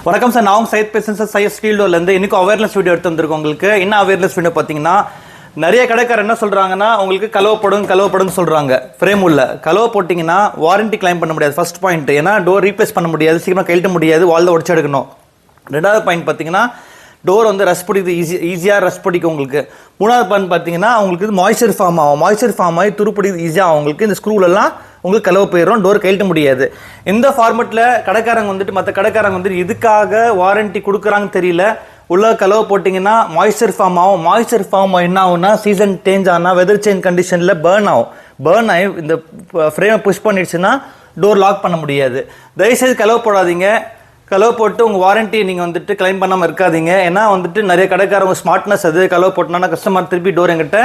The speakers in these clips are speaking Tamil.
வணக்கம் சார், நான் சையத் பேசுறேன் சார். சையத் ஸ்டீல் டோர்லேருந்து இன்னைக்கு அவேர்னஸ் வீடியோ எடுத்து வந்திருக்கோம். உங்களுக்கு என்ன அவேர்னஸ் வீடியோ பார்த்தீங்கன்னா, நிறைய கடைக்காரர் என்ன சொல்றாங்கன்னா, உங்களுக்கு கலவப்படும் சொல்றாங்க. ஃப்ரேம் உள்ள கலவை போட்டிங்கன்னா வாரண்டி கிளைம் பண்ண முடியாது. ஃபர்ஸ்ட் பாயிண்ட், ஏன்னா டோர் ரீப்ளேஸ் பண்ண முடியாது, சீக்கிரமாக கழட்ட முடியாது, வால் தான் உடச்சு எடுக்கணும். ரெண்டாவது பாயிண்ட் பார்த்தீங்கன்னா, டோர் வந்து ரஷ் பிடிக்குது, ஈஸியாக ரஷ் பிடிக்கும் உங்களுக்கு. மூணாவது பாயிண்ட் பார்த்தீங்கன்னா, உங்களுக்கு மாய்ச்சர் ஃபார்ம் ஆகி துருப்பிடிக்குது ஈஸியாக உங்களுக்கு. இந்த ஸ்க்ரூலெல்லாம் உங்களுக்கு கலவை போயிடும், டோர் கழட்ட முடியாது. இந்த ஃபார்மெட்டில் கடைக்காரங்க வந்துட்டு மற்ற கடைக்காரங்க வந்துட்டு இதுக்காக வாரண்டி கொடுக்குறாங்க தெரியல. உள்ள கலவை போட்டிங்கன்னா மாய்ச்சர் ஃபார்ம் ஆகும். என்ன ஆகும்னா, சீசன் சேஞ்ச் ஆனால் வெதர் சேஞ்ச் கண்டிஷனில் பேர்ன் ஆகி இந்த ஃப்ரேமை புஷ் பண்ணிடுச்சுன்னா டோர் லாக் பண்ண முடியாது. தயவுசெய்து கலவை போடாதீங்க. கலவை போட்டு உங்கள் வாரண்ட்டி நீங்கள் வந்துட்டு கிளைம் பண்ணாமல் இருக்காதீங்க. ஏன்னா வந்துட்டு நிறைய கடைக்காரங்க ஸ்மார்ட்னஸ் அது கலவை போட்டோன்னா கஸ்டமர் திருப்பி டோர் எங்கிட்ட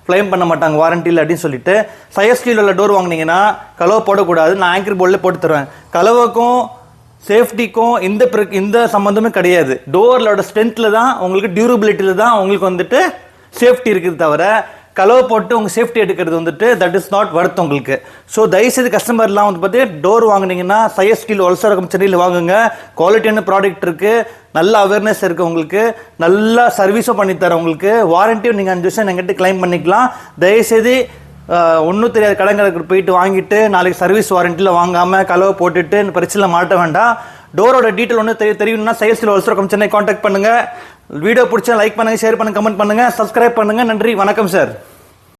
கிளைம் பண்ண மாட்டாங்க வாரண்டியில் அப்படின்னு சொல்லிட்டு. சையத் ஸ்டீல் உள்ள டோர் வாங்கினீங்கன்னா கலவை போடக்கூடாது. நான் ஆங்கர் போர்டில் போட்டு தருவேன். கலவைக்கும் சேஃப்டிக்கும் இந்த சம்மந்தமே கிடையாது. டோரோட ஸ்ட்ரென்த்தில் தான் உங்களுக்கு, டியூரபிலிட்டியில் தான் உங்களுக்கு வந்துட்டு சேஃப்டி இருக்குது. தவிர கலவை போட்டு உங்கள் சேஃப்டி எடுக்கிறது வந்துட்டு தட் இஸ் நாட் வர்த் உங்களுக்கு. ஸோ தயவுசெய்து கஸ்டமர்லாம் வந்து பார்த்து டோர் வாங்கினீங்கன்னா சையத் ஸ்டீல் வலசரகம் சென்னையில் வாங்குங்க. குவாலிட்டியான ப்ராடக்ட் இருக்குது, நல்ல அவேர்னஸ் இருக்குது உங்களுக்கு, நல்லா சர்வீஸும் பண்ணித்தரேன் உங்களுக்கு. வாரண்டியும் நீங்கள் 5 வருஷம் எங்கிட்ட கிளைம் பண்ணிக்கலாம். தயவுசெய்து ஒன்றும் தெரியாத கடைங்களுக்கு போயிட்டு வாங்கிட்டு நாளைக்கு சர்வீஸ் வாரண்டியில் வாங்காமல் கலவை போட்டுட்டு பிரச்சனை மாட்ட வேண்டாம். டோரோட டீட்டெயில் ஒன்று தெரியணும்னா சையத் ஸ்டீல் வலசரகம் சென்னை கான்டாக்ட் பண்ணுங்கள். வீடியோ பிடிச்சா லைக் பண்ணுங்கள், ஷேர் பண்ணுங்கள், கமெண்ட் பண்ணுங்கள், சப்ஸ்கிரைப் பண்ணுங்கள். நன்றி, வணக்கம் சார்.